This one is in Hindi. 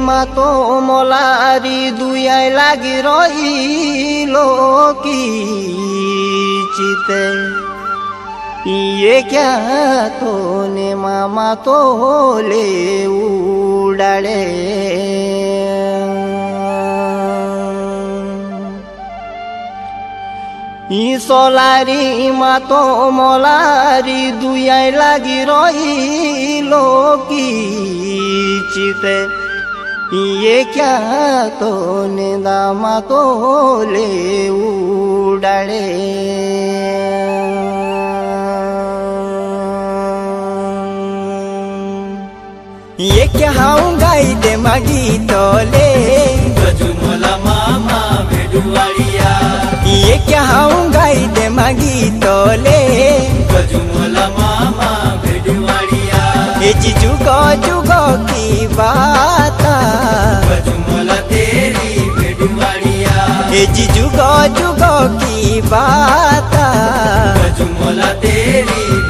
तो मोलारी दुआई लागी रहिलो की चिते ये क्या तो ने मामा तो ले उड़ाड़े सोलारी तो मोलारी दुआई लागी रहिलो की चिते ये क्या तो निदामा तो ले उड़ाड़े ये क्या हाउ गाई दे मागी तोले गजुमला मामा भेडुवाड़िया ये क्या हाउ गाई दे मागी तोले गजुमला मामा भेडुवाड़िया ये जुगो की बात गजुमला तेरी भेडुवाड़िया ये जुगो की बात गजुमला तेरी